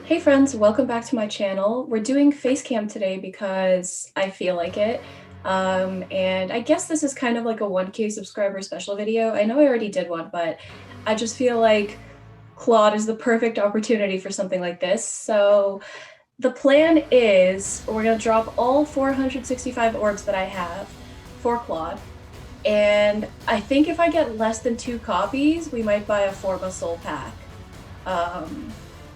Hey friends, welcome back to my channel. We're doing facecam today because I feel like it. And I guess this is kind of like a 1K subscriber special video. I know I already did one, but I just feel like Claude is the perfect opportunity for something like this. So the plan is we're gonna drop all 465 orbs that I have for Claude. And I think if I get less than 2 copies, we might buy a Forma Soul pack.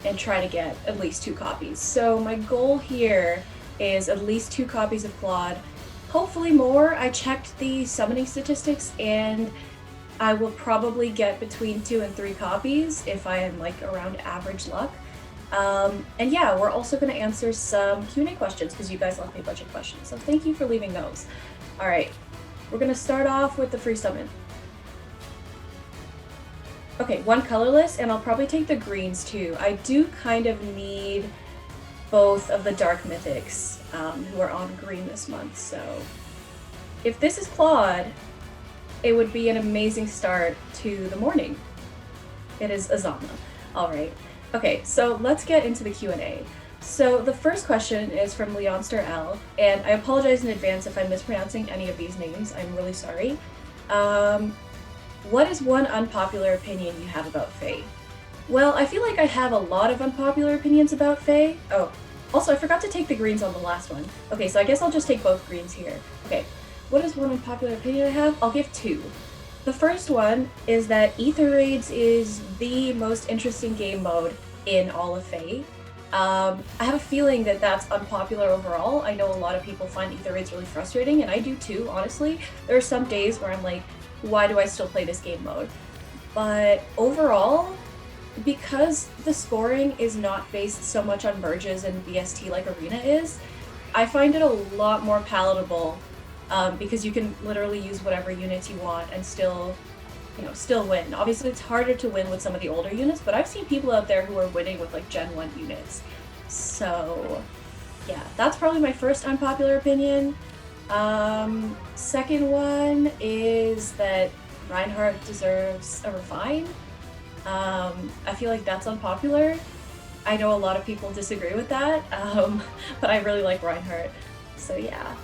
And try to get at least 2 copies. So my goal here is at least 2 copies of Claude, hopefully more. I checked the summoning statistics and I will probably get between 2 and 3 copies if I am like around average luck. And yeah, we're also going to answer some Q&A questions because you guys left me a bunch of questions. So thank you for leaving those. All right, we're going to start off with the free summon. Okay, 1 colorless, and I'll probably take the greens too. I do kind of need both of the dark mythics who are on green this month, so if this is Claude, it would be an amazing start to the morning. It is Azama. All right. Okay, so let's get into the Q&A. So the first question is from Leonster L, and I apologize in advance if I'm mispronouncing any of these names. I'm really sorry. What is one unpopular opinion you have about Faye? Well, I feel like I have a lot of unpopular opinions about Faye. Oh, also I forgot to take the greens on the last one. Okay, so I guess I'll just take both greens here. Okay, what is one unpopular opinion I have? I'll give 2. The first one is that Ether Raids is the most interesting game mode in all of Faye. I have a feeling that that's unpopular overall. I know a lot of people find Ether Raids really frustrating, and I do too, honestly. There are some days where I'm like, why do I still play this game mode? But overall, because the scoring is not based so much on merges and BST like Arena is, I find it a lot more palatable because you can literally use whatever units you want and still win. Obviously, it's harder to win with some of the older units, but I've seen people out there who are winning with like Gen 1 units. So yeah, that's probably my first unpopular opinion. Second one is that Reinhardt deserves a refine. I feel like that's unpopular. I know a lot of people disagree with that, but I really like Reinhardt. So yeah,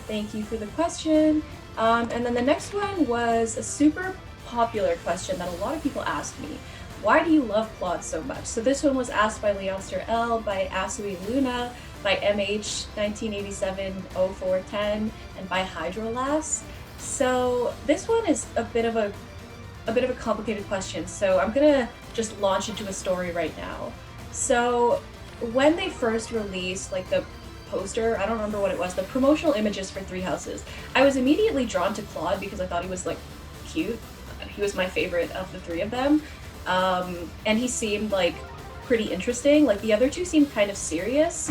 thank you for the question. And then the next one was a super popular question that a lot of people asked me. Why do you love Claude so much? So this one was asked by Leonster L, by Asui Luna, by MH 1987-0410, and by Hydrolas. So this one is a bit of a complicated question, so I'm gonna just launch into a story right now. So when they first released like the poster, I don't remember what it was, the promotional images for Three Houses, I was immediately drawn to Claude because I thought he was like cute. He was my favorite of the 3 of them. And he seemed like pretty interesting. Like the other 2 seemed kind of serious.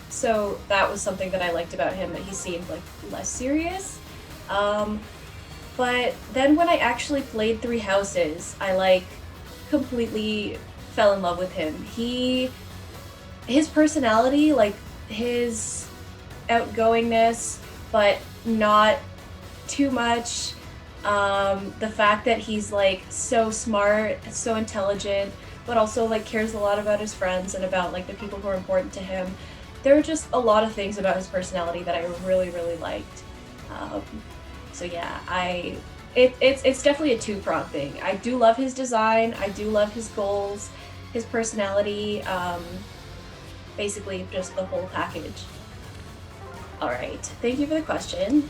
So that was something that I liked about him, that he seemed like less serious. But then when I actually played Three Houses, I like completely fell in love with him. His personality, like his outgoingness, but not too much. The fact that he's like so smart, so intelligent, but also like cares a lot about his friends and about like the people who are important to him. There are just a lot of things about his personality that I really, really liked. So yeah, it's definitely a 2-pronged thing. I do love his design, I do love his goals, his personality, basically just the whole package. All right, thank you for the question.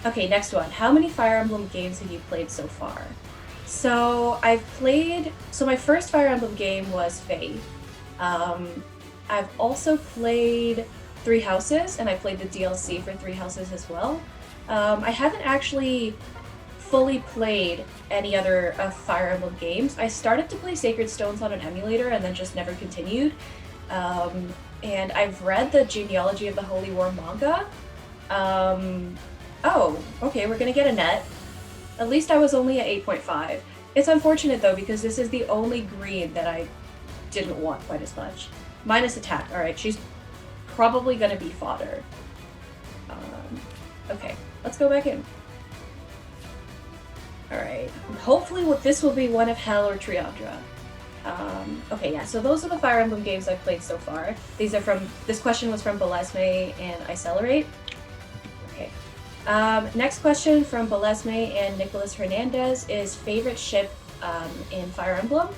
Okay, next one. How many Fire Emblem games have you played so far? So my first Fire Emblem game was Faye. I've also played Three Houses, and I played the DLC for Three Houses as well. I haven't actually fully played any other Fire Emblem games. I started to play Sacred Stones on an emulator and then just never continued. And I've read the Genealogy of the Holy War manga. Oh, okay, we're gonna get a net. At least I was only at 8.5. It's unfortunate though, because this is the only green that I didn't want quite as much. Minus attack, alright, she's probably gonna be fodder. Okay, let's go back in. Alright, hopefully this will be one of Hell or Triandra. Okay, yeah, so those are the Fire Emblem games I've played so far. This question was from Belesme and Icelerate. Okay. Next question from Belesme and Nicholas Hernandez is favorite ship in Fire Emblem.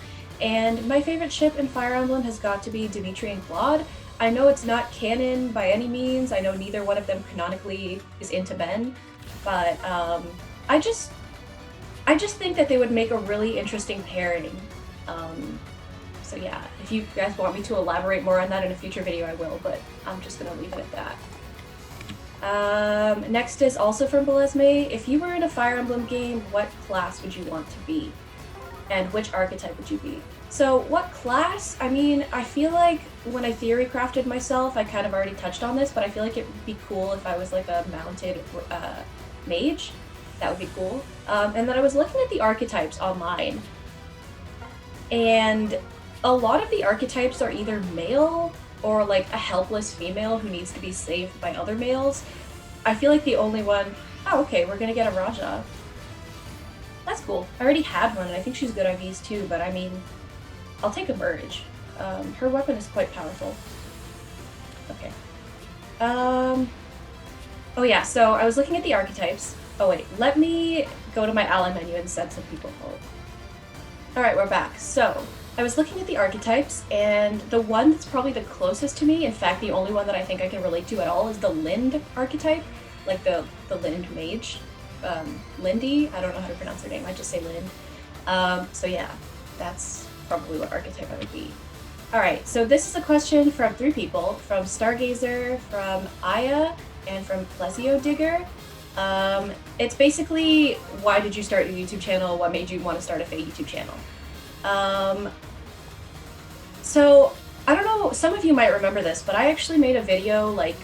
And my favorite ship in Fire Emblem has got to be Dimitri and Claude. I know it's not canon by any means. I know neither one of them canonically is into Ben, but I just think that they would make a really interesting pairing. So yeah, if you guys want me to elaborate more on that in a future video, I will, but I'm just gonna leave it at that. Next is also from Belesme. If you were in a Fire Emblem game, what class would you want to be? And which archetype would you be? So what class? I mean, I feel like when I theory crafted myself, I kind of already touched on this, but I feel like it would be cool if I was like a mounted mage. That would be cool. And then I was looking at the archetypes online, and a lot of the archetypes are either male or like a helpless female who needs to be saved by other males. I feel like the only one... Oh, okay, we're gonna get a Raja. That's cool. I already had one, and I think she's good IVs too, but I mean, I'll take a Burge. Her weapon is quite powerful. Okay. Oh yeah, so I was looking at the archetypes. Oh wait, let me go to my ally menu and send some people home. Alright, we're back. So, I was looking at the archetypes, and the one that's probably the closest to me, in fact the only one that I think I can relate to at all, is the Lind archetype. Like the Lind mage. Lindy? I don't know how to pronounce her name, I just say Lind. So yeah, that's probably what archetype I would be. Alright, so this is a question from 3 people, from Stargazer, from Aya, and from Plesio Digger. It's basically, why did you start your YouTube channel? What made you want to start a Faye YouTube channel? So, I don't know, some of you might remember this, but I actually made a video like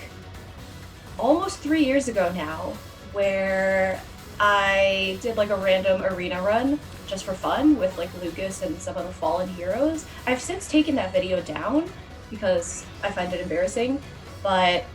almost 3 years ago now, where I did like a random arena run just for fun with like Lucas and some of the fallen heroes. I've since taken that video down because I find it embarrassing, but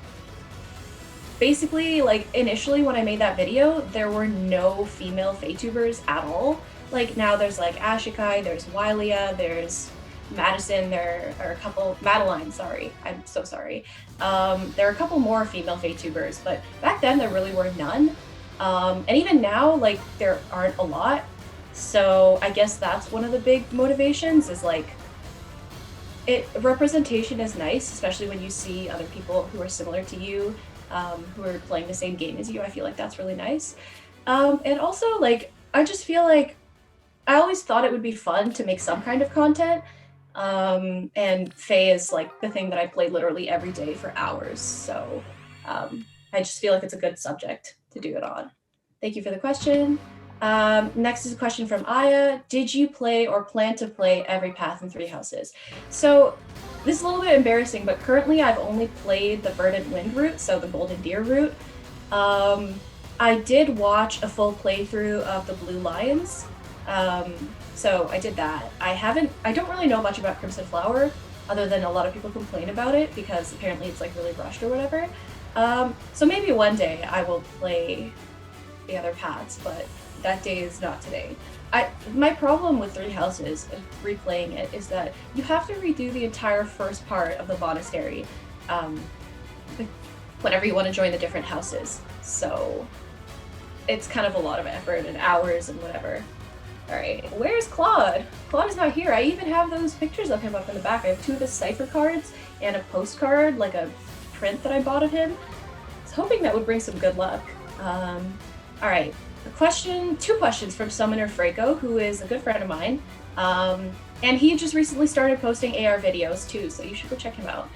basically, like, initially when I made that video, there were no female Faytubers at all. Like, now there's like Ashikai, there's Wylia, there's Madison, there are a couple, Madeline, sorry, I'm so sorry. There are a couple more female Faytubers, but back then there really were none. And even now, like, there aren't a lot. So I guess that's one of the big motivations, is like, representation is nice, especially when you see other people who are similar to you, who are playing the same game as you. I feel like that's really nice. And also, like, I just feel like I always thought it would be fun to make some kind of content. And Faye is like the thing that I play literally every day for hours. So I just feel like it's a good subject to do it on. Thank you for the question. Next is a question from Aya. Did you play or plan to play every path in Three Houses? So this is a little bit embarrassing, but currently I've only played the Verdant Wind route, so the Golden Deer route. I did watch a full playthrough of the Blue Lions, so I did that. I don't really know much about Crimson Flower, other than a lot of people complain about it because apparently it's like really rushed or whatever. So maybe one day I will play the other paths, but that day is not today. My problem with Three Houses, replaying it, is that you have to redo the entire first part of the monastery whenever you want to join the different houses. So it's kind of a lot of effort and hours and whatever. Alright, where's Claude? Claude is not here. I even have those pictures of him up in the back. I have 2 of his cipher cards and a postcard, like a print that I bought of him. I was hoping that would bring some good luck. Alright, 2 questions from Summoner Fraco, who is a good friend of mine. And he just recently started posting AR videos too, so you should go check him out.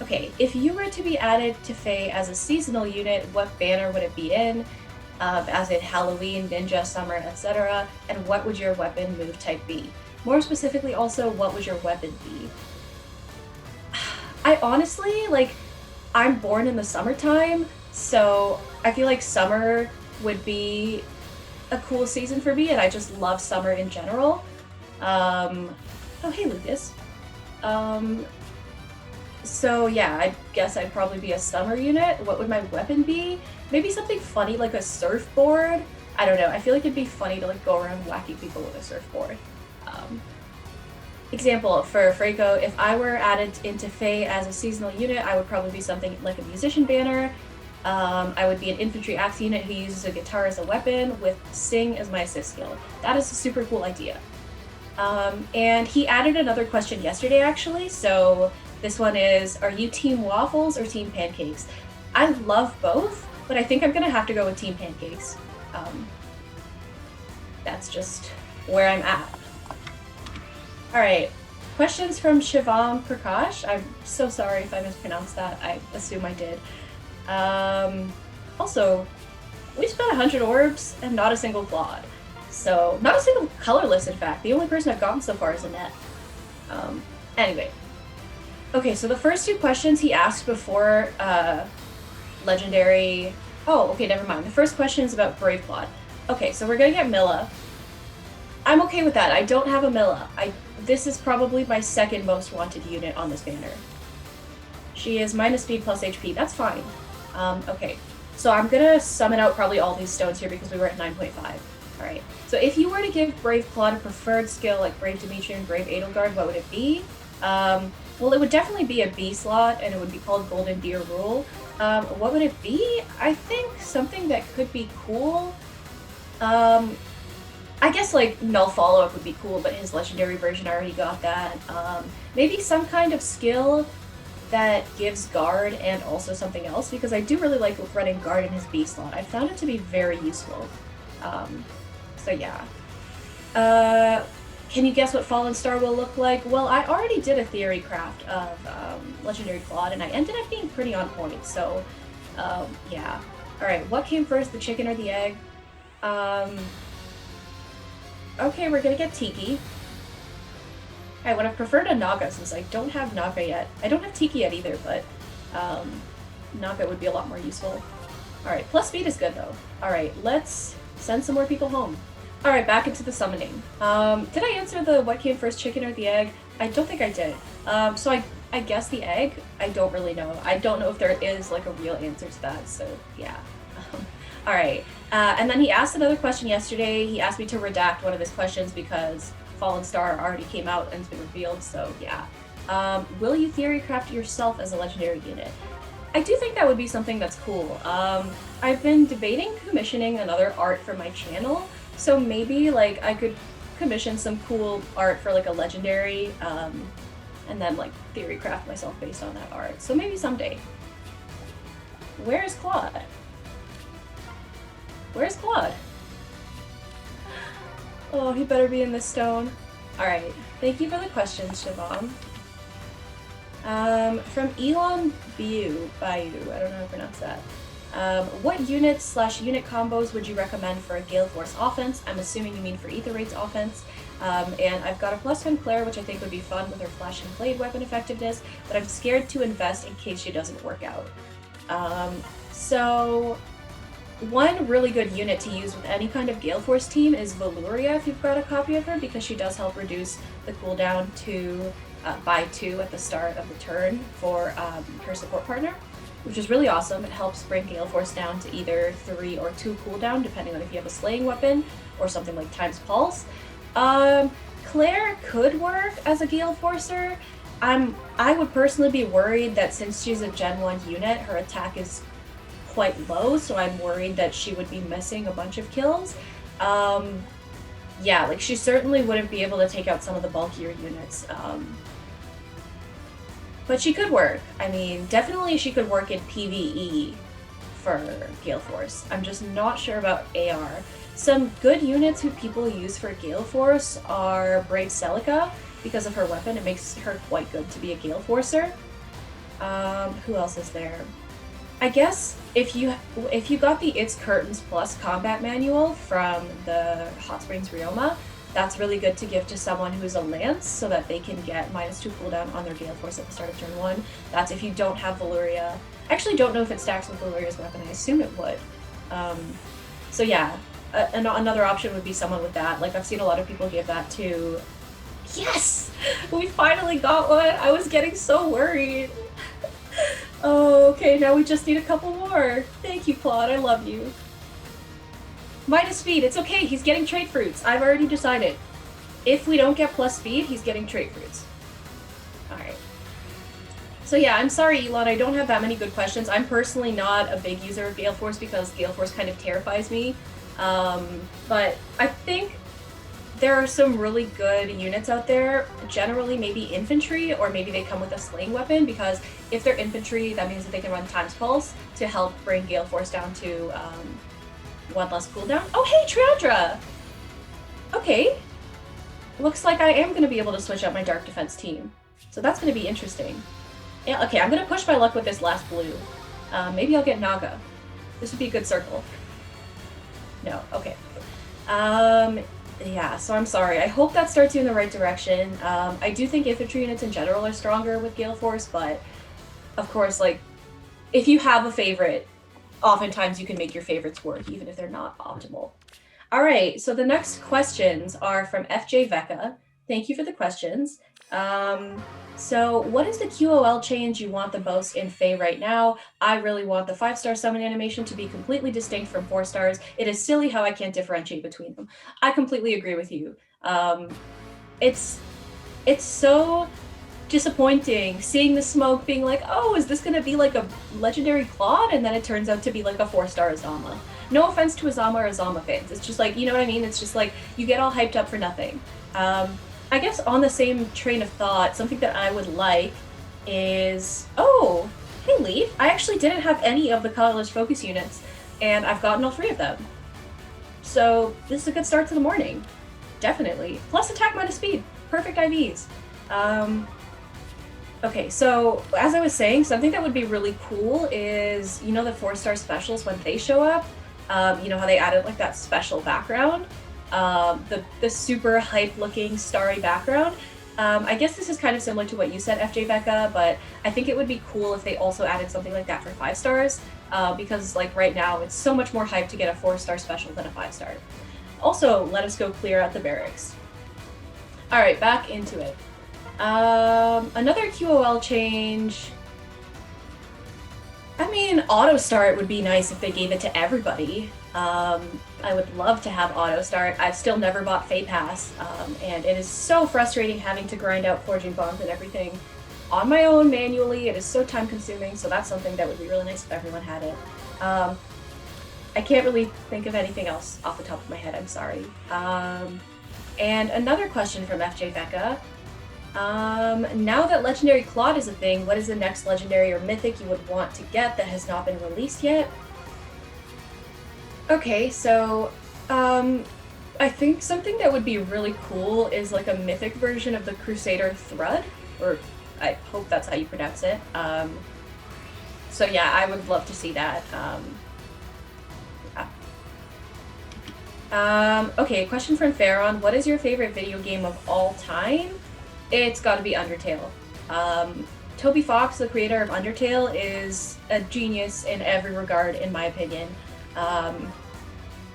Okay, if you were to be added to Faye as a seasonal unit, what banner would it be in? As in Halloween, Ninja, Summer, etc. And what would your weapon move type be? More specifically also, what would your weapon be? I honestly, like, I'm born in the summertime, so I feel like summer would be a cool season for me, and I just love summer in general. Oh, hey, Lucas. So yeah, I guess I'd probably be a summer unit. What would my weapon be? Maybe something funny like a surfboard? I don't know, I feel like it'd be funny to like go around whacking people with a surfboard. example, for Franco, if I were added into Faye as a seasonal unit, I would probably be something like a musician banner. I would be an infantry axe unit who uses a guitar as a weapon with sing as my assist skill. That is a super cool idea. And he added another question yesterday, actually. So this one is, are you team waffles or team pancakes? I love both, but I think I'm gonna have to go with team pancakes. That's just where I'm at. All right, questions from Shivam Prakash. I'm so sorry if I mispronounced that. I assume I did. Also, we spent 100 orbs and not a single Claude. So, not a single colorless, in fact. The only person I've gotten so far is Annette. Anyway. Okay, so the first two questions he asked before Legendary... Oh, okay, never mind. The first question is about Brave Claude. Okay, so we're gonna get Milla. I'm okay with that. I don't have a Milla. This is probably my second most wanted unit on this banner. She is minus speed plus HP. That's fine. Okay, so I'm gonna summon out probably all these stones here because we were at 9.5. Alright, so if you were to give Brave Claude a preferred skill like Brave Dimitri and Brave Edelgard, what would it be? Well, it would definitely be a B slot, and it would be called Golden Deer Rule. What would it be? I think something that could be cool. I guess like Null Follow-Up would be cool, but his legendary version already got that. Maybe some kind of skill that gives guard and also something else, because I do really like running guard in his B slot. I found it to be very useful. So yeah. Can you guess what Fallen Star will look like? Well, I already did a theory craft of Legendary Claude, and I ended up being pretty on point, so yeah. Alright, what came first, the chicken or the egg? Okay, we're gonna get Tiki. I would have preferred a Naga since I don't have Naga yet. I don't have Tiki yet either, but Naga would be a lot more useful. Alright, plus speed is good though. Alright, let's send some more people home. Alright, back into the summoning. Did I answer the what came first, chicken or the egg? I don't think I did. So I guess the egg? I don't really know. I don't know if there is like a real answer to that, so yeah. Alright, and then he asked another question yesterday. He asked me to redact one of his questions because Fallen Star already came out and it's been revealed, so yeah. Will you theory craft yourself as a legendary unit? I do think that would be something that's cool. I've been debating commissioning another art for my channel, so maybe like I could commission some cool art for like a legendary, and then like theory craft myself based on that art. So maybe someday. Where is Claude? Where's Claude? Oh, he better be in this stone. Alright, thank you for the questions, Shivam. From Elon Bayou, I don't know how to pronounce that. What units/unit combos would you recommend for a Gale Force offense? I'm assuming you mean for Aether Raid's offense. And I've got a +1 Claire, which I think would be fun with her Flash and Blade weapon effectiveness, but I'm scared to invest in case she doesn't work out. So one really good unit to use with any kind of Gale Force team is Valuria if you've got a copy of her, because she does help reduce the cooldown to by 2 at the start of the turn for her support partner, which is really awesome. It helps bring Gale Force down to either 3 or 2 cooldown, depending on if you have a slaying weapon or something like Times Pulse. Claire could work as a Gale Forcer. I would personally be worried that since she's a Gen 1 unit, her attack is quite low, so I'm worried that she would be missing a bunch of kills. Yeah, like she certainly wouldn't be able to take out some of the bulkier units. But she could work. I mean, definitely she could work in PvE for Gale Force. I'm just not sure about AR. Some good units who people use for Gale Force are Brave Celica. Because of her weapon, it makes her quite good to be a Gale Forcer. Who else is there? I guess if you got the It's Curtains Plus combat manual from the Hot Springs Ryoma, that's really good to give to someone who's a Lance so that they can get -2 cooldown on their Gale Force at the start of turn 1. That's if you don't have Valuria. I actually don't know if it stacks with Valuria's weapon. I assume it would. So yeah, another option would be someone with that. Like I've seen a lot of people give that to... Yes! We finally got one! I was getting so worried. Oh, okay, now we just need a couple more. Thank you, Claude, I love you. -speed, it's okay, he's getting trait fruits. I've already decided. If we don't get plus speed, he's getting trait fruits. Alright. So yeah, I'm sorry, Elon, I don't have that many good questions. I'm personally not a big user of Gale Force because Gale Force kind of terrifies me. But I think there are some really good units out there, generally maybe infantry, or maybe they come with a slaying weapon, because if they're infantry, that means that they can run Times Pulse to help bring Gale Force down to 1 less cooldown. Oh hey, Triandra! Okay. Looks like I am going to be able to switch out my Dark Defense team. So that's going to be interesting. Yeah, okay, I'm going to push my luck with this last blue. Maybe I'll get Naga. This would be a good circle. No, okay. Yeah, so I'm sorry. I hope that starts you in the right direction. I do think infantry units in general are stronger with Gale Force, but of course, like, if you have a favorite, oftentimes you can make your favorites work, even if they're not optimal. All right, so the next questions are from FJ Vecca. Thank you for the questions. So what is the QOL change you want the most in Faye right now? I really want the 5-star summon animation to be completely distinct from 4 stars. It is silly how I can't differentiate between them. I completely agree with you. It's so disappointing seeing the smoke being like, oh, is this gonna be like a Legendary Claude? And then it turns out to be like a 4-star Azama. No offense to Azama or Azama fans. It's just like, you know what I mean? It's just like, you get all hyped up for nothing. I guess on the same train of thought, something that I would like is... Oh! Hey, Leaf! I actually didn't have any of the colorless focus units, and I've gotten all 3 of them. So, this is a good start to the morning. Definitely. Plus attack minus speed. Perfect IVs. Okay, so as I was saying, something that would be really cool is, you know, the 4-star specials when they show up? You know how they added like that special background? The super hype-looking starry background. I guess this is kind of similar to what you said, FJ Becca, but I think it would be cool if they also added something like that for 5 stars, because like right now it's so much more hype to get a 4-star special than a 5-star. Also, let us go clear out the barracks. Alright, back into it. Another QOL change... I mean, auto start would be nice if they gave it to everybody. I would love to have auto start. I've still never bought Faye Pass, and it is so frustrating having to grind out forging bonds and everything on my own manually. It is so time consuming, so that's something that would be really nice if everyone had it. I can't really think of anything else off the top of my head, I'm sorry. And another question from FJ Becca. Now that Legendary Claude is a thing, what is the next Legendary or Mythic you would want to get that has not been released yet? Okay, so, I think something that would be really cool is like a Mythic version of the Crusader Thrud, or I hope that's how you pronounce it. So yeah, I would love to see that. Okay, question from Farron. What is your favorite video game of all time? It's gotta be Undertale. Toby Fox, the creator of Undertale, is a genius in every regard, in my opinion.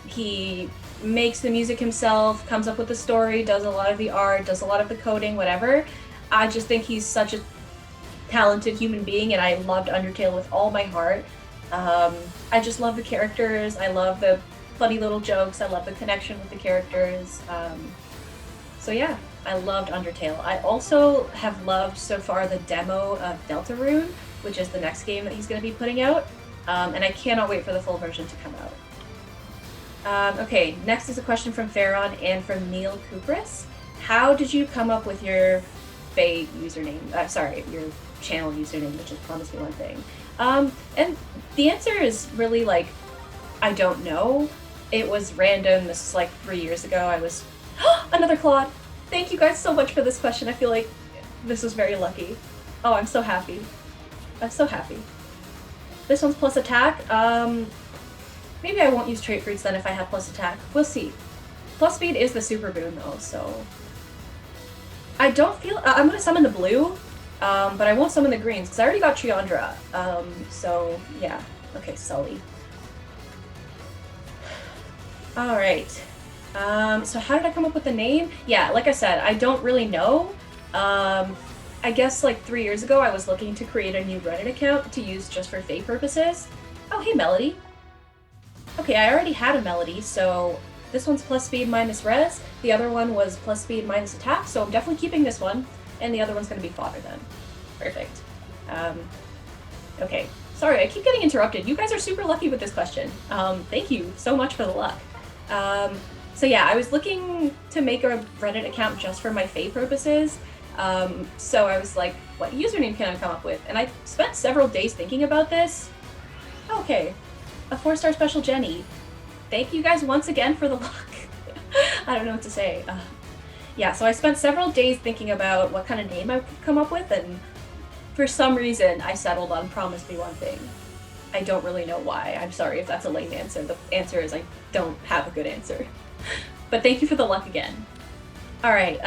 He makes the music himself, comes up with the story, does a lot of the art, does a lot of the coding, whatever. I just think he's such a talented human being, and I loved Undertale with all my heart. I just love the characters, I love the funny little jokes, I love the connection with the characters. So yeah, I loved Undertale. I also have loved so far the demo of Deltarune, which is the next game that he's going to be putting out, and I cannot wait for the full version to come out. Okay, next is a question from Farron and from Neil Kupris. How did you come up with your Faye username? Sorry, your channel username, which is promisemeonething. And the answer is really like, I don't know. It was random. This is like 3 years ago. I was... Another Claude! Thank you guys so much for this question. I feel like this was very lucky. Oh, I'm so happy. I'm so happy. This one's plus attack. Maybe I won't use trait fruits then if I have plus attack. We'll see. Plus speed is the super boon though, so... I don't feel... I'm gonna summon the blue, but I won't summon the greens because I already got Triandra. So yeah. Okay, Sully. Alright. So how did I come up with the name? Yeah, like I said, I don't really know. I guess like 3 years ago I was looking to create a new Reddit account to use just for Faye purposes. Oh, hey Melody. Okay, I already had a Melody, so This one's plus speed minus res. The other one was plus speed minus attack, so I'm definitely keeping this one. And the other one's going to be fodder then. Perfect. Okay. Sorry, I keep getting interrupted. You guys are super lucky with this question. Thank you so much for the luck. So yeah, I was looking to make a Reddit account just for my Faye purposes. So I was like, what username can I come up with? And I spent several days thinking about this. Okay. A 4-star special Jenny. Thank you guys once again for the luck. I don't know what to say. Yeah, so I spent several days thinking about what kind of name I could come up with, and for some reason I settled on Promise Me One Thing. I don't really know why. I'm sorry if that's a lame answer. The answer is I don't have a good answer. But thank you for the luck again. Alright,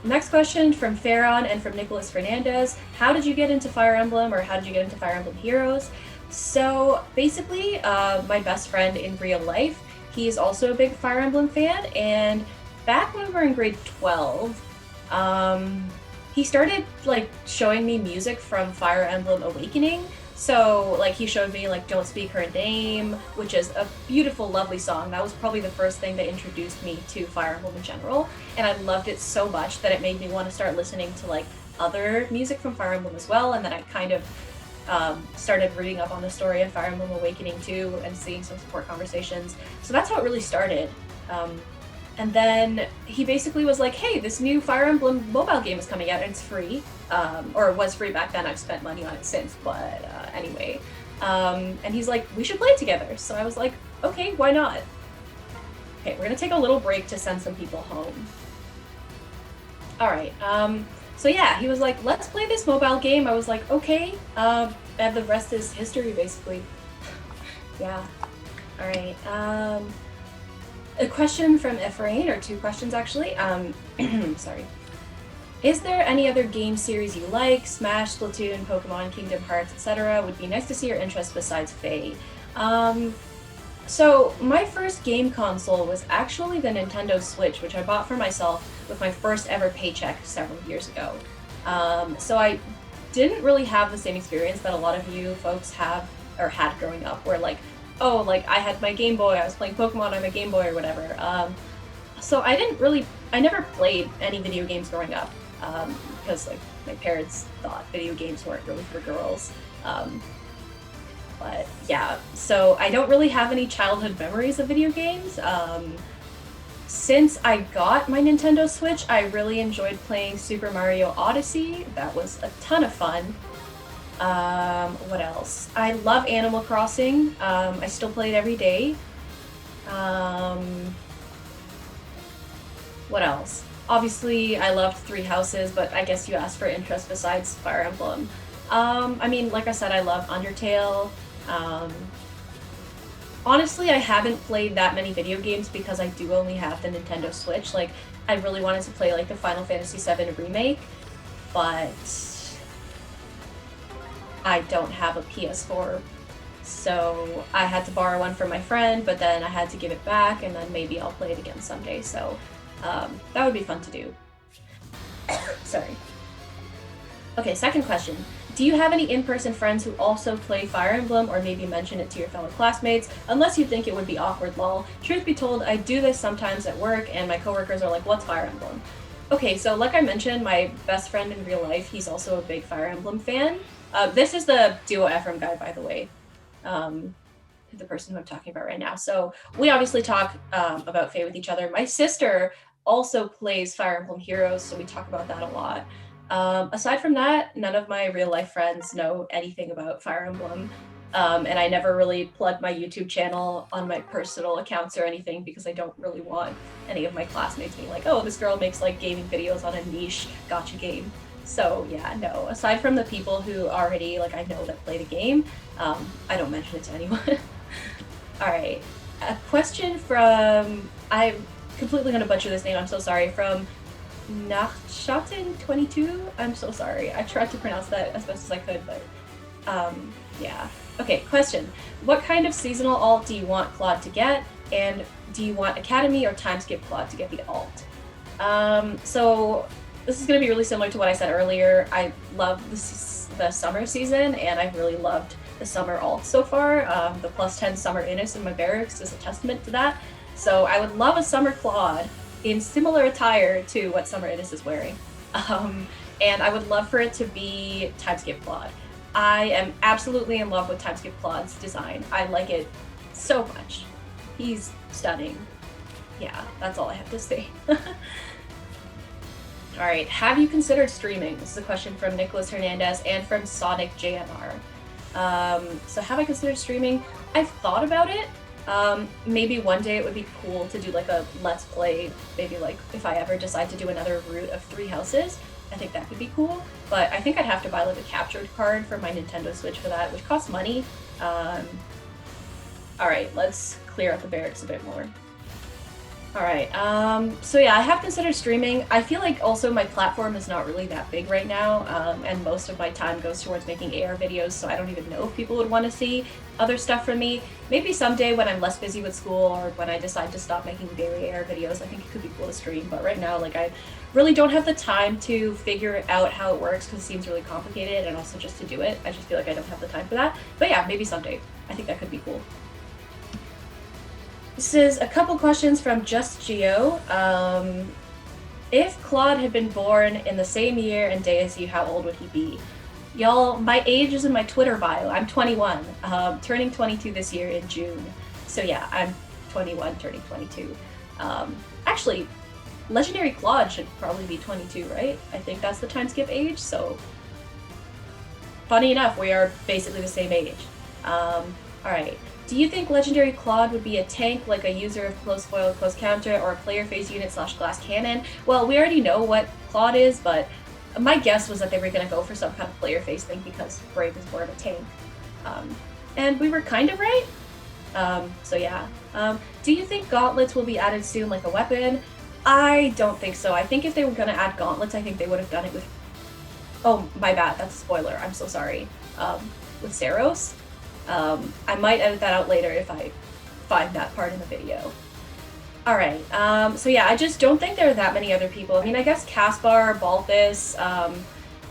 next question from Farron and from Nicholas Fernandez. How did you get into Fire Emblem, or how did you get into Fire Emblem Heroes? So basically, my best friend in real life, he's also a big Fire Emblem fan, and back when we were in grade 12, he started like showing me music from Fire Emblem Awakening. So like he showed me like Don't Speak Her Name, which is a beautiful, lovely song. That was probably the first thing that introduced me to Fire Emblem in general, and I loved it so much that it made me want to start listening to like other music from Fire Emblem as well. And then I kind of started reading up on the story of Fire Emblem Awakening too, and seeing some support conversations. So that's how it really started. And then he basically was like, hey, this new Fire Emblem mobile game is coming out and it's free. Or it was free back then, I've spent money on it since, but anyway. And he's like, we should play it together. So I was like, okay, why not? Okay, we're gonna take a little break to send some people home. Alright, so yeah, he was like, let's play this mobile game. I was like, okay, and the rest is history, basically. Yeah, alright. A question from Ephraim, or two questions actually. Sorry. Is there any other game series you like? Smash, Splatoon, Pokemon, Kingdom Hearts, etc. Would be nice to see your interests besides Faye. So my first game console was actually the Nintendo Switch, which I bought for myself with my first ever paycheck several years ago. So I didn't really have the same experience that a lot of you folks have or had growing up, where like, oh, like I had my Game Boy, I was playing Pokemon on my Game Boy or whatever. So I never played any video games growing up, because like my parents thought video games weren't really for girls. But yeah, so I don't really have any childhood memories of video games. Since I got my Nintendo Switch, I really enjoyed playing Super Mario Odyssey. That was a ton of fun. What else? I love Animal Crossing. I still play it every day. What else? Obviously, I loved Three Houses, but I guess you asked for interest besides Fire Emblem. I mean, like I said, I love Undertale. Honestly, I haven't played that many video games because I do only have the Nintendo Switch. Like, I really wanted to play like the Final Fantasy VII Remake, but I don't have a PS4, so I had to borrow one from my friend, but then I had to give it back, and then maybe I'll play it again someday, so that would be fun to do. Sorry. Okay, second question. Do you have any in-person friends who also play Fire Emblem, or maybe mention it to your fellow classmates, unless you think it would be awkward, lol? Truth be told, I do this sometimes at work, and my coworkers are like, what's Fire Emblem? Okay, so like I mentioned, my best friend in real life, he's also a big Fire Emblem fan. This is the Duo Ephraim guy, by the way, the person who I'm talking about right now. So we obviously talk about Faye with each other. My sister also plays Fire Emblem Heroes, so we talk about that a lot. Aside from that, none of my real life friends know anything about Fire Emblem, and I never really plug my YouTube channel on my personal accounts or anything because I don't really want any of my classmates being like, oh, this girl makes like gaming videos on a niche gacha game. So yeah, no, aside from the people who already like I know that play the game, I don't mention it to anyone. Alright, a question from, I'm completely gonna butcher this name, I'm so sorry, from Nachschatten22? I'm so sorry. I tried to pronounce that as best as I could, but yeah. Okay, question. What kind of seasonal alt do you want Claude to get? And do you want Academy or time skip Claude to get the alt? So this is going to be really similar to what I said earlier. I love the summer season, and I've really loved the summer alt so far. The +10 Summer Innis in my barracks is a testament to that. So I would love a Summer Claude in similar attire to what Summer Innes is wearing. And I would love for it to be Timeskip Claude. I am absolutely in love with Timeskip Claude's design. I like it so much. He's stunning. Yeah, that's all I have to say. All right, have you considered streaming? This is a question from Nicholas Hernandez and from Sonic JMR. So have I considered streaming? I've thought about it. Maybe one day it would be cool to do like a let's play, maybe like if I ever decide to do another route of Three Houses. I think that could be cool, but I think I'd have to buy like a captured card for my Nintendo Switch for that, which costs money. All right, let's clear out the barracks a bit more. All right, so yeah, I have considered streaming. I feel like also my platform is not really that big right now, and most of my time goes towards making AR videos, so I don't even know if people would want to see other stuff from me. Maybe someday when I'm less busy with school or when I decide to stop making daily AR videos, I think it could be cool to stream, but right now, like, I really don't have the time to figure out how it works because it seems really complicated, and also just to do it. I just feel like I don't have the time for that. But yeah, maybe someday. I think that could be cool. This is a couple questions from Just Geo. If Claude had been born in the same year and day as you, how old would he be? Y'all, my age is in my Twitter bio. I'm 21, turning 22 this year in June. So yeah, I'm 21, turning 22. Actually, Legendary Claude should probably be 22, right? I think that's the time skip age, so funny enough, we are basically the same age. All right. Do you think Legendary Claude would be a tank, like a user of close foil, close counter, or a player phase unit / glass cannon? Well, we already know what Claude is, but my guess was that they were going to go for some kind of player phase thing because Brave is more of a tank. And we were kind of right. So yeah. Do you think Gauntlets will be added soon, like a weapon? I don't think so. I think if they were going to add Gauntlets, I think they would have done it with... Oh, my bad. That's a spoiler. I'm so sorry. With Saros. I might edit that out later if I find that part in the video. Alright, so yeah, I just don't think there are that many other people. I mean, I guess Caspar, Balthus,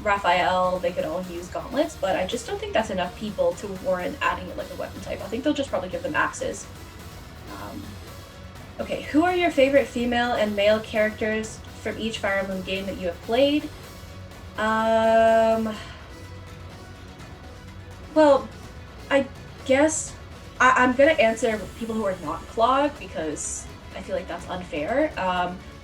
Raphael, they could all use gauntlets, but I just don't think that's enough people to warrant adding it like a weapon type. I think they'll just probably give them axes. Okay, who are your favorite female and male characters from each Fire Emblem game that you have played? Well, I guess I'm gonna answer people who are not Claude because I feel like that's unfair.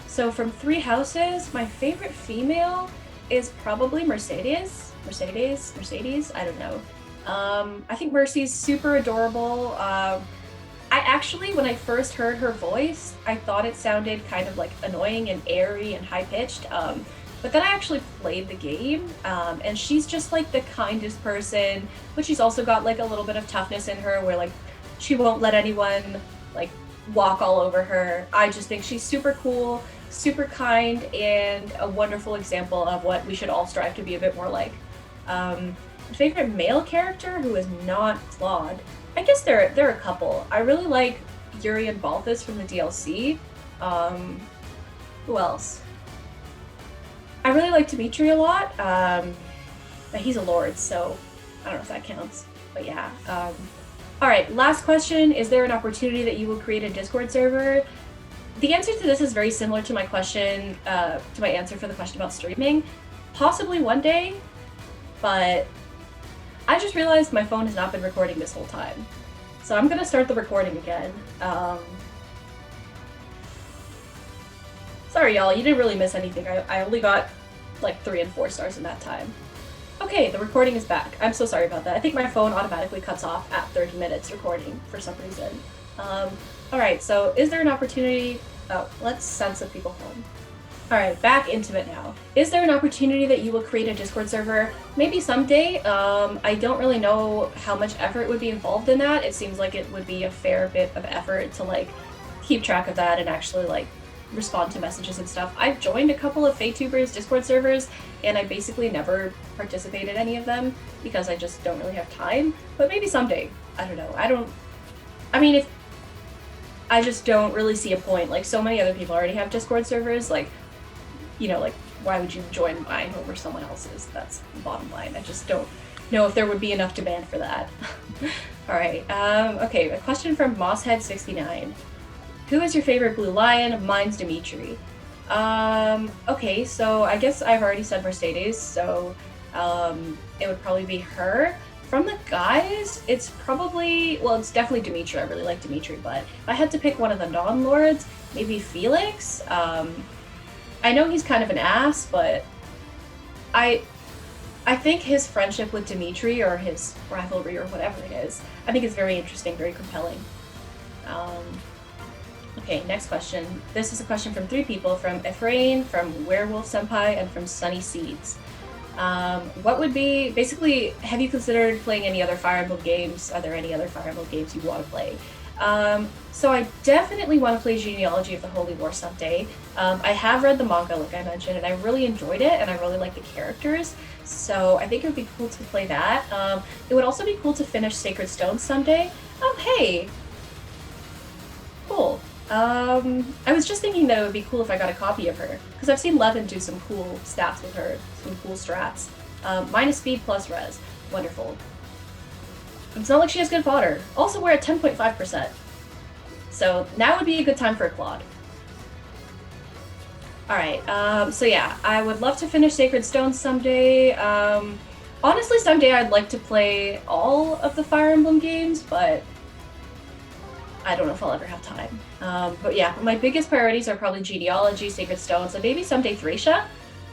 So from Three Houses, my favorite female is probably Mercedes. I don't know. I think Mercy's super adorable. I actually, when I first heard her voice, I thought it sounded kind of like annoying and airy and high-pitched. But then I actually played the game, and she's just like the kindest person, but she's also got like a little bit of toughness in her where like she won't let anyone like walk all over her. I just think she's super cool, super kind, and a wonderful example of what we should all strive to be a bit more like. Favorite male character who is not Claude? I guess there are a couple. I really like Yuri and Balthus from the DLC. Who else? I really like Dimitri a lot, but he's a lord, so I don't know if that counts, but yeah. Alright, last question. Is there an opportunity that you will create a Discord server? The answer to this is very similar to my question, to my answer for the question about streaming. Possibly one day, but I just realized my phone has not been recording this whole time. So I'm gonna start the recording again. Sorry, y'all, you didn't really miss anything. I only got like 3 and 4 stars in that time. Okay, the recording is back. I'm so sorry about that. I think my phone automatically cuts off at 30 minutes recording for some reason. Alright, so is there an opportunity... Oh, let's send some people home. Alright, back into it now. Is there an opportunity that you will create a Discord server? Maybe someday. I don't really know how much effort would be involved in that. It seems like it would be a fair bit of effort to like keep track of that and actually like respond to messages and stuff. I've joined a couple of FayTubers Discord servers and I basically never participated in any of them because I just don't really have time, but maybe someday. I don't know. I just don't really see a point. Like, so many other people already have Discord servers, like, you know, like, why would you join mine over someone else's? That's the bottom line. I just don't know if there would be enough demand for that. Alright, okay, a question from Mosshead69. Who is your favorite blue lion? Mine's Dimitri. Okay, so I guess I've already said Mercedes, so it would probably be her. From the guys, it's probably, well, it's definitely Dimitri. I really like Dimitri, but if I had to pick one of the non-lords, maybe Felix. I know he's kind of an ass, but I think his friendship with Dimitri, or his rivalry, or whatever it is, I think is very interesting, very compelling. Okay, next question. This is a question from 3 people, from Ephraim, from Werewolf Senpai, and from Sunny Seeds. What would be, basically, have you considered playing any other Fire Emblem games? Are there any other Fire Emblem games you want to play? So I definitely want to play Genealogy of the Holy War someday. I have read the manga, like I mentioned, and I really enjoyed it, and I really like the characters, so I think it would be cool to play that. It would also be cool to finish Sacred Stone someday. Hey! Cool. I was just thinking that it would be cool if I got a copy of her, because I've seen Levin do some cool stats with her, some cool strats. Minus speed plus res. Wonderful. It's not like she has good fodder. Also, we're at 10.5%. So now would be a good time for a Claude. Alright, so yeah, I would love to finish Sacred Stone someday. Honestly, someday I'd like to play all of the Fire Emblem games, but I don't know if I'll ever have time. But yeah, my biggest priorities are probably Genealogy, Sacred Stone, so maybe someday Thracia?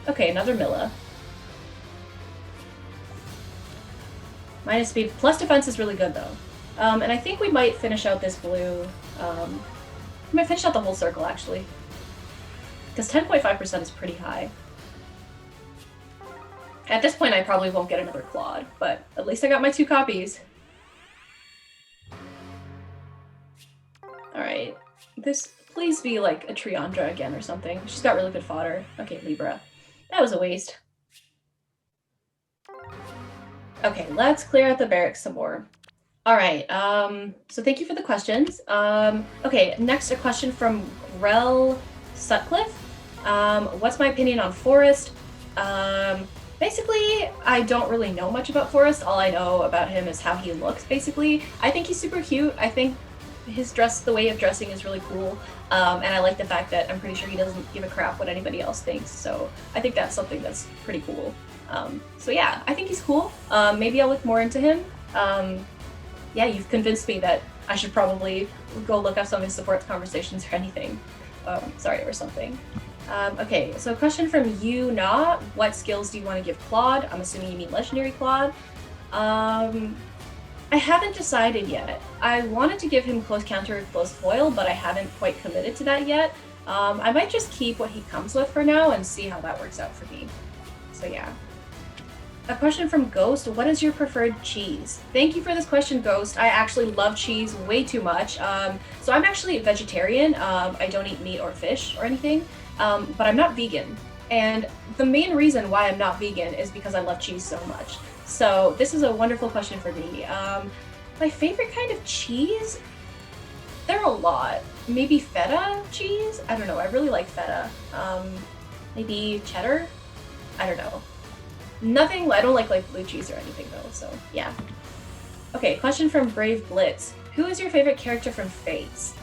Okay, another Milla. Minus speed, plus defense is really good though. And I think we might finish out this blue. We might finish out the whole circle actually. Because 10.5% is pretty high. At this point I probably won't get another Claude, but at least I got my 2 copies. Alright, this please be like a Triandra again or something. She's got really good fodder. Okay, Libra. That was a waste. Okay, let's clear out the barracks some more. Alright, so thank you for the questions. Okay, next a question from Rel Sutcliffe. What's my opinion on Forrest? Basically, I don't really know much about Forrest. All I know about him is how he looks, basically. I think he's super cute. I think his the way of dressing is really cool. And I like the fact that I'm pretty sure he doesn't give a crap what anybody else thinks. So I think that's something that's pretty cool. So yeah, I think he's cool. Maybe I'll look more into him. Yeah, you've convinced me that I should probably go look up some of his support conversations or anything. Sorry, or something. Okay, so a question from you, Na. What skills do you want to give Claude? I'm assuming you mean Legendary Claude. I haven't decided yet. I wanted to give him close counter, close foil, but I haven't quite committed to that yet. I might just keep what he comes with for now and see how that works out for me. So yeah. A question from Ghost. What is your preferred cheese? Thank you for this question, Ghost. I actually love cheese way too much. So I'm actually a vegetarian. I don't eat meat or fish or anything, but I'm not vegan. And the main reason why I'm not vegan is because I love cheese so much. So this is a wonderful question for me. My favorite kind of cheese? There are a lot. Maybe feta cheese? I don't know. I really like feta. Maybe cheddar? I don't know. Nothing, I don't like blue cheese or anything though, so yeah. Okay, question from Brave Blitz. Who is your favorite character from Fates?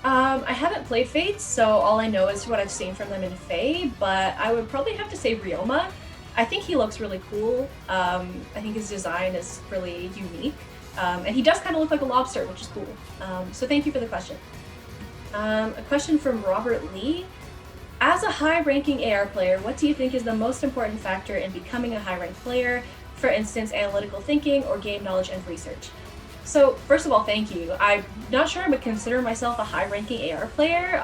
I haven't played Fates, so all I know is what I've seen from them in Faye, but I would probably have to say Ryoma. I think he looks really cool. I think his design is really unique. And he does kind of look like a lobster, which is cool. So thank you for the question. A question from Robert Lee. As a high-ranking AR player, what do you think is the most important factor in becoming a high-ranked player? For instance, analytical thinking or game knowledge and research. So, first of all, thank you. I'm not sure I would consider myself a high-ranking AR player,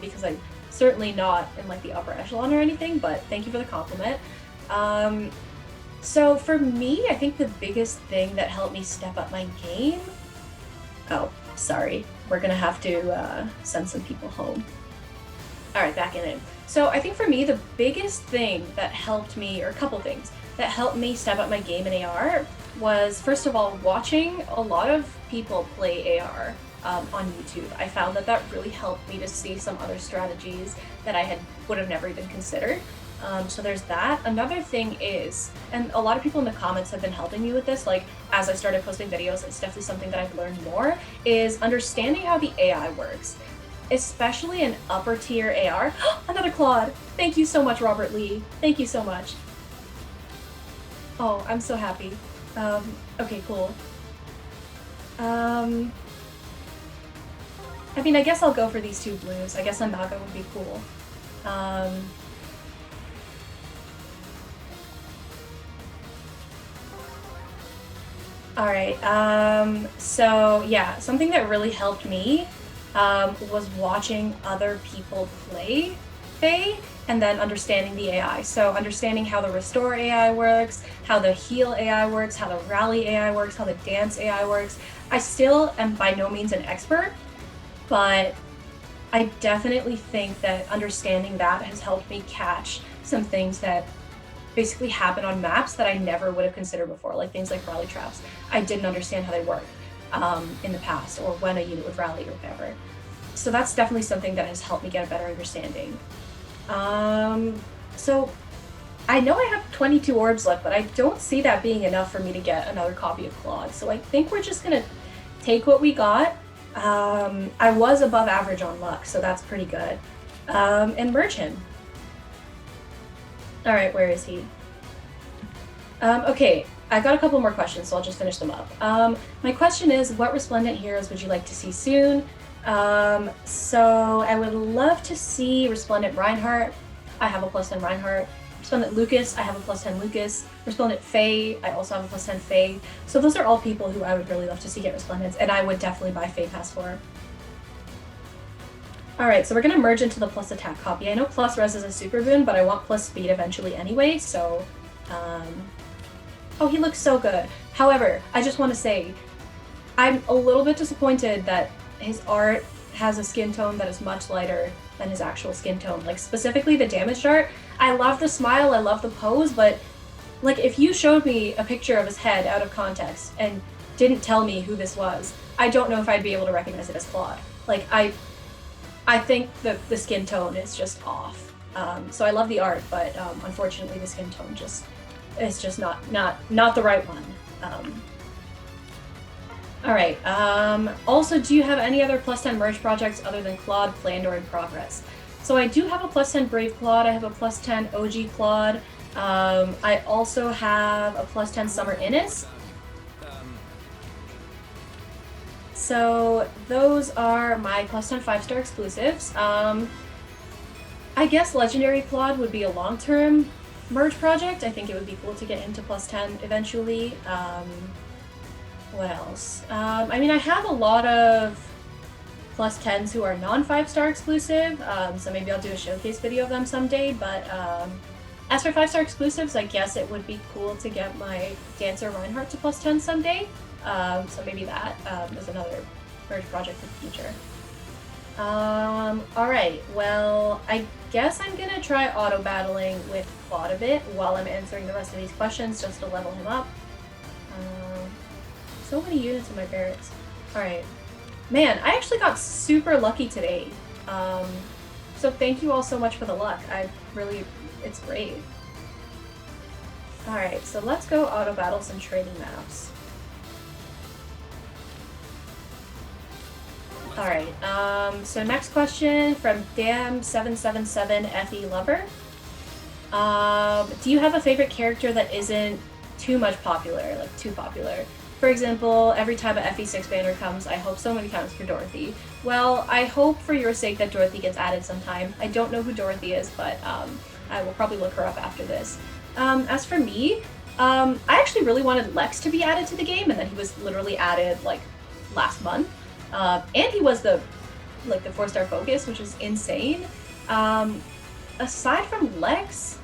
because I'm certainly not in the upper echelon or anything, but thank you for the compliment. So for me, I think the biggest thing that helped me step up my game... Oh, sorry. We're gonna have to send some people home. Alright, back in it. So I think for me, the biggest thing that helped me, or a couple things, that helped me step up my game in AR was, first of all, watching a lot of people play AR on YouTube. I found that that really helped me to see some other strategies that I would have never even considered. So there's that. Another thing is, and a lot of people in the comments have been helping me with this, as I started posting videos, it's definitely something that I've learned more, is understanding how the AI works. especially an upper tier AR. Another Claude! Thank you so much, Robert Lee. Thank you so much. Oh, I'm so happy. Okay, cool. I mean, I guess I'll go for these two blues. I guess a Naga would be cool. Alright, so yeah, something that really helped me was watching other people play Faye and then understanding the AI. So understanding how the restore AI works, how the heal AI works, how the rally AI works, how the dance AI works. I still am by no means an expert, but I definitely think that understanding that has helped me catch some things that basically happen on maps that I never would have considered before, like things like rally traps. I didn't understand how they work in the past, or when a unit would rally or whatever. So that's definitely something that has helped me get a better understanding. So I know I have 22 orbs left, but I don't see that being enough for me to get another copy of Claude. So I think we're just gonna take what we got. I was above average on luck, so that's pretty good. And merge him. All right, where is he? Okay, I got a couple more questions, so I'll just finish them up. My question is, what Resplendent heroes would you like to see soon? So I would love to see Resplendent Reinhardt. I have a +10 Reinhardt. Resplendent Lucas, I have a +10 Lucas. Resplendent Faye, I also have a +10 Faye. So those are all people who I would really love to see get Resplendents, and I would definitely buy Faye Pass for. Alright, so we're gonna merge into the plus attack copy. I know plus res is a super boon, but I want plus speed eventually anyway, so... Oh, he looks so good. However, I just want to say, I'm a little bit disappointed that his art has a skin tone that is much lighter than his actual skin tone. Like, specifically the damage art. I love the smile, I love the pose, but like, if you showed me a picture of his head out of context and didn't tell me who this was, I don't know if I'd be able to recognize it as Claude. Like, I think that the skin tone is just off. So I love the art, but unfortunately the skin tone is just not the right one. All right. Also, do you have any other +10 merge projects other than Claude planned or in progress? So I do have a +10 Brave Claude. I have a +10 OG Claude. I also have a +10 Summer Innis. So those are my +10 5-star exclusives. I guess Legendary Claude would be a long-term merge project. I think it would be cool to get into +10 eventually. What else? I mean, I have a lot of +10s who are non-5-star exclusive, so maybe I'll do a showcase video of them someday, but as for 5-star exclusives, I guess it would be cool to get my Dancer Reinhardt to +10 someday. So maybe that is another merge project for the future. Alright, well, I guess I'm gonna try auto-battling with Claude a bit while I'm answering the rest of these questions just to level him up. So many units in my barracks. Alright. Man, I actually got super lucky today. So thank you all so much for the luck. It's great. Alright, so let's go auto-battle some trading maps. Alright, so next question from Dam777 FE Lover. Do you have a favorite character that isn't too much popular, like too popular? For example, every time a FE6 banner comes, I hope someone counts for Dorothy. Well, I hope for your sake that Dorothy gets added sometime. I don't know who Dorothy is, but I will probably look her up after this. As for me, I actually really wanted Lex to be added to the game, and then he was literally added like last month. And he was the 4-star focus, which is insane. Aside from Lex,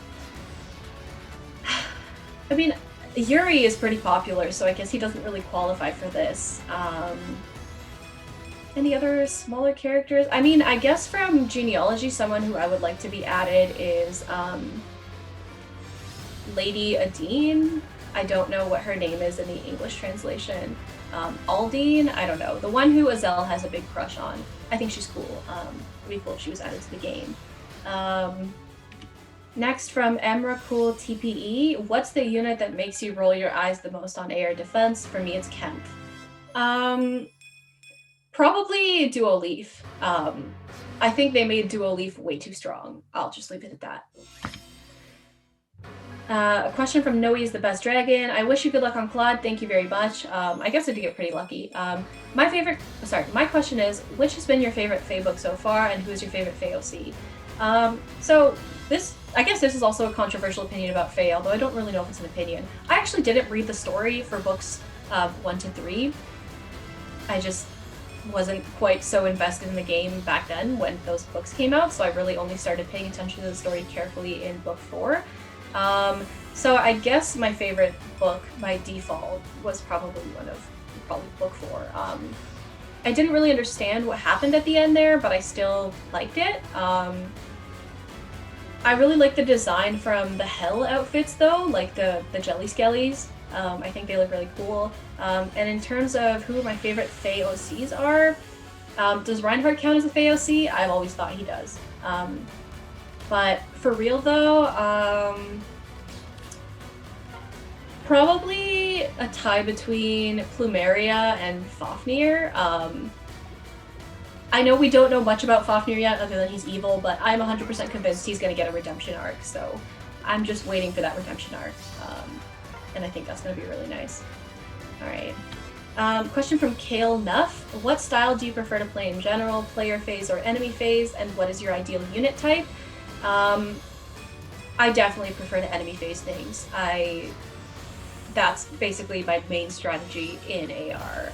I mean, Yuri is pretty popular, so I guess he doesn't really qualify for this. Any other smaller characters? I mean, I guess from Genealogy, someone who I would like to be added is Lady Adine. I don't know what her name is in the English translation. Aldine? I don't know. The one who Azelle has a big crush on. I think she's cool. It'd be cool if she was added to the game. Next from Emrakul TPE, what's the unit that makes you roll your eyes the most on air defense? For me, it's Kemp. Probably Duo Leaf. I think they made Duo Leaf way too strong. I'll just leave it at that. A question from Noe is the best dragon. I wish you good luck on Claude. Thank you very much. I guess I did get pretty lucky. My question is, which has been your favorite Faye book so far, and who's your favorite Faye OC? I guess this is also a controversial opinion about Faye, although I don't really know if it's an opinion. I actually didn't read the story for books 1 to 3. I just wasn't quite so invested in the game back then when those books came out, so I really only started paying attention to the story carefully in book 4. So I guess my favorite book by default was probably book 4. I didn't really understand what happened at the end there, but I still liked it. I really like the design from the Hell outfits though, like the Jelly Skellies. I think they look really cool. And in terms of who my favorite Faye OCs are, does Reinhardt count as a Faye OC? I've always thought he does. But for real though, probably a tie between Plumeria and Fafnir. I know we don't know much about Fafnir yet other than he's evil, but I'm 100% convinced he's going to get a redemption arc, so I'm just waiting for that redemption arc. And I think that's going to be really nice. Alright. Question from Kale Nuff. What style do you prefer to play in general, player phase or enemy phase, and what is your ideal unit type? I definitely prefer to enemy phase things. That's basically my main strategy in AR.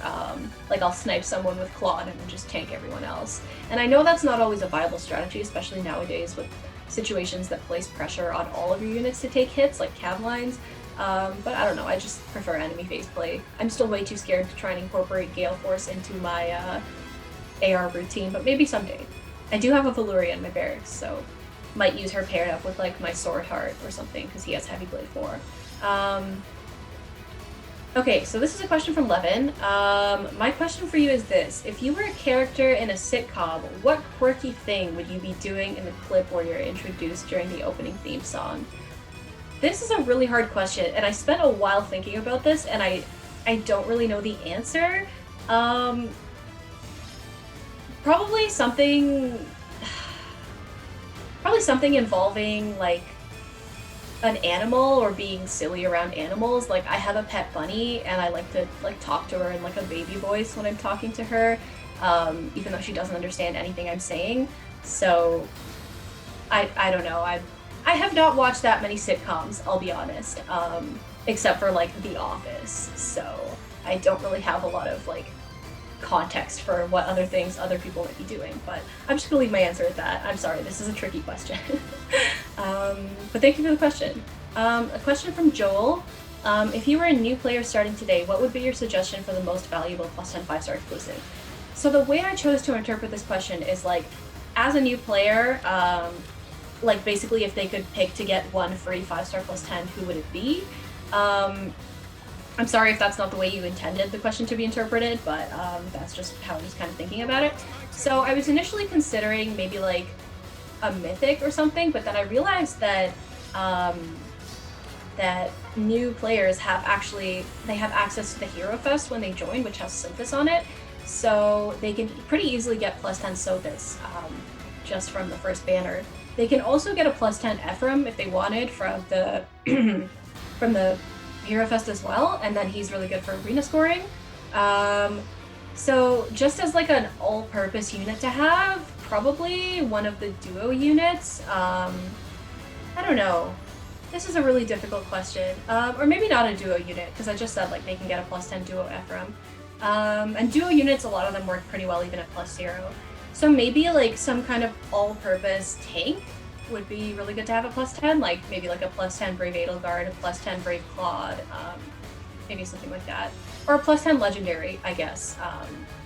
Like I'll snipe someone with Claude and then just tank everyone else. And I know that's not always a viable strategy, especially nowadays with situations that place pressure on all of your units to take hits, like cav lines. But I don't know, I just prefer enemy phase play. I'm still way too scared to try and incorporate Gale Force into my AR routine, but maybe someday. I do have a Valuria in my barracks, so might use her paired up with like my Sword Heart or something, because he has Heavy Blade 4. Okay, so this is a question from Levin. My question for you is this. If you were a character in a sitcom, what quirky thing would you be doing in the clip where you're introduced during the opening theme song? This is a really hard question, and I spent a while thinking about this, and I don't really know the answer. Probably something involving, like, an animal or being silly around animals. Like, I have a pet bunny, and I like to, like, talk to her in, like, a baby voice when I'm talking to her, even though she doesn't understand anything I'm saying. So, I don't know. I have not watched that many sitcoms, I'll be honest, except for, like, The Office. So, I don't really have a lot of, like, context for what other things other people might be doing, but I'm just gonna leave my answer at that. I'm sorry, this is a tricky question. But thank you for the question. A question from Joel. If you were a new player starting today, what would be your suggestion for the most valuable +10 5-star exclusive? So the way I chose to interpret this question is, like, as a new player, like, basically if they could pick to get one free 5-star +10, who would it be? I'm sorry if that's not the way you intended the question to be interpreted, but that's just how I was kind of thinking about it. So I was initially considering maybe like a Mythic or something, but then I realized that that new players have access to the Hero Fest when they join, which has Sothis on it, so they can pretty easily get +10 Sothis just from the first banner. They can also get a +10 Ephraim if they wanted from the from the Hero Fest as well, and then he's really good for arena scoring. So just as like an all-purpose unit to have, probably one of the duo units. I don't know. This is a really difficult question. Or maybe not a duo unit, because I just said like they can get a +10 duo Ephraim. And duo units, a lot of them work pretty well even at +0. So maybe like some kind of all-purpose tank would be really good to have a +10, like maybe like a +10 Brave Edelgard, a +10 Brave Claude, maybe something like that. Or a +10 Legendary, I guess,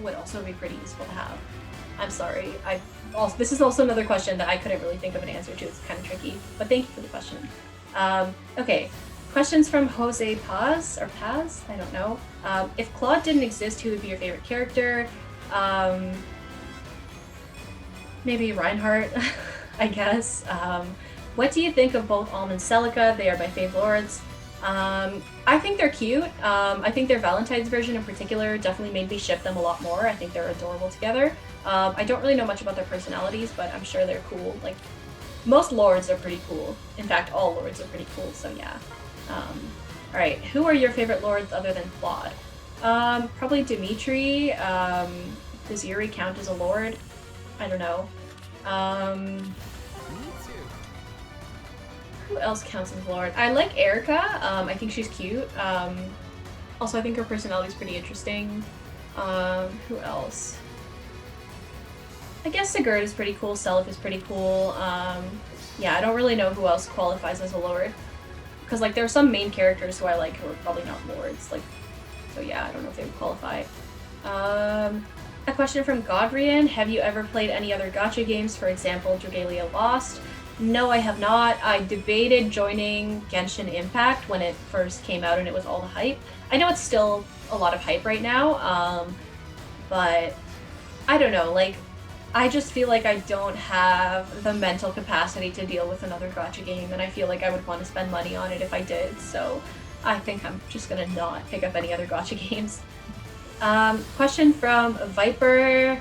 would also be pretty useful to have. I'm sorry, this is also another question that I couldn't really think of an answer to, it's kind of tricky, but thank you for the question. Okay, questions from Jose Paz, or Paz? I don't know. If Claude didn't exist, who would be your favorite character? Maybe Reinhardt. I guess. What do you think of both Alm and Celica? They are my fave lords. I think they're cute. I think their Valentine's version in particular definitely made me ship them a lot more. I think they're adorable together. I don't really know much about their personalities, but I'm sure they're cool. Like, most lords are pretty cool. In fact, all lords are pretty cool, so yeah. Alright, who are your favorite lords other than Claude? Probably Dimitri. Does Yuri count as a lord? I don't know. Who else counts as lord? I like Erica. I think she's cute. Also, I think her personality is pretty interesting. Who else? I guess Sigurd is pretty cool. Seliph is pretty cool. Yeah, I don't really know who else qualifies as a lord. Because, like, there are some main characters who I like who are probably not lords. Like, so yeah, I don't know if they would qualify. A question from Godrian. Have you ever played any other gacha games? For example, Dragalia Lost? No, I have not. I debated joining Genshin Impact when it first came out and it was all the hype. I know it's still a lot of hype right now, but I don't know, like, I just feel like I don't have the mental capacity to deal with another gacha game, and I feel like I would want to spend money on it if I did, so I think I'm just gonna not pick up any other gacha games. Question from Viper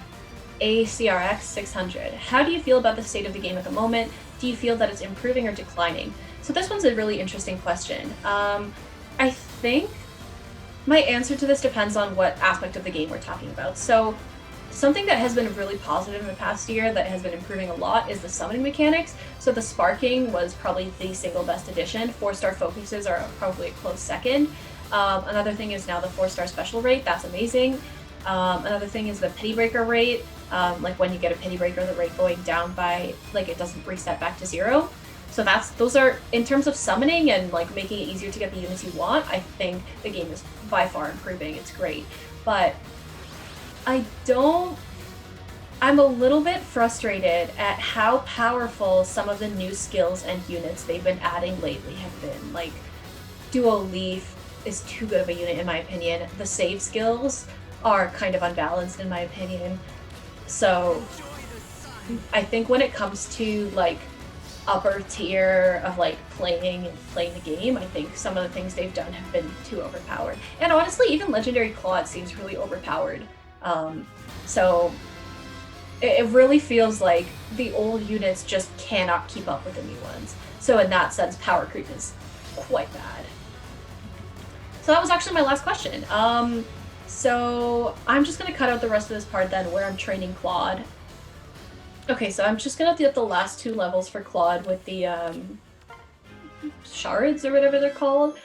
ACRX 600. How do you feel about the state of the game at the moment? Do you feel that it's improving or declining? So this one's a really interesting question. I think my answer to this depends on what aspect of the game we're talking about. So something that has been really positive in the past year that has been improving a lot is the summoning mechanics. So the sparking was probably the single best addition. 4-star focuses are probably a close second. Another thing is now the 4-star special rate. That's amazing. Another thing is the pity breaker rate. Like when you get a pity breaker, the rate going down by, like, it doesn't reset back to 0. So those are, in terms of summoning and like making it easier to get the units you want, I think the game is by far improving. It's great. But I'm a little bit frustrated at how powerful some of the new skills and units they've been adding lately have been. Like, Dual Leaf is too good of a unit in my opinion. The save skills are kind of unbalanced in my opinion. So I think when it comes to like upper tier of like playing the game, I think some of the things they've done have been too overpowered. And honestly, even Legendary Claude seems really overpowered. So it really feels like the old units just cannot keep up with the new ones. So in that sense, power creep is quite bad. So that was actually my last question. So I'm just gonna cut out the rest of this part then where I'm training Claude. Okay, so I'm just gonna get the last 2 levels for Claude with the shards or whatever they're called.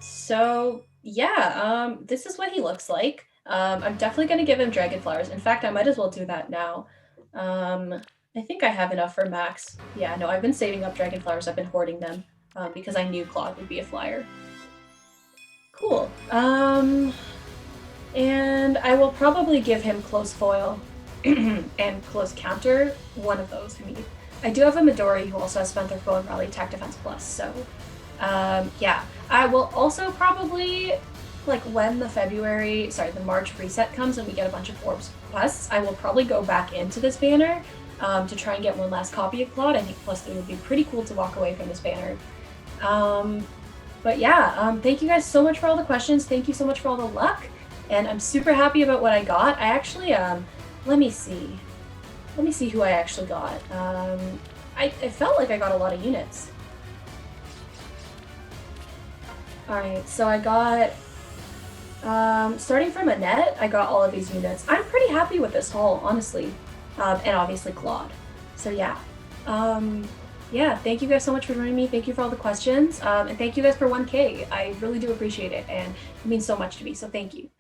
So yeah, this is what he looks like. I'm definitely gonna give him dragon flowers. In fact, I might as well do that now. I think I have enough for max. Yeah, no, I've been saving up dragon flowers. I've been hoarding them because I knew Claude would be a flyer. Cool. And I will probably give him close foil and close counter, one of those. I do have a Midori who also has Spent Their Foil and Rally Attack Defense Plus, so yeah. I will also probably, like, when the March reset comes and we get a bunch of ORBS quests, I will probably go back into this banner to try and get one last copy of Claude. I think +3 would be pretty cool to walk away from this banner. But yeah, thank you guys so much for all the questions. Thank you so much for all the luck. And I'm super happy about what I got. I actually, let me see who I actually got. I felt like I got a lot of units. Alright, so I got, starting from Annette, I got all of these units. I'm pretty happy with this haul, honestly. And obviously Claude. So yeah. Yeah, thank you guys so much for joining me. Thank you for all the questions. And thank you guys for 1K. I really do appreciate it, and it means so much to me, so thank you.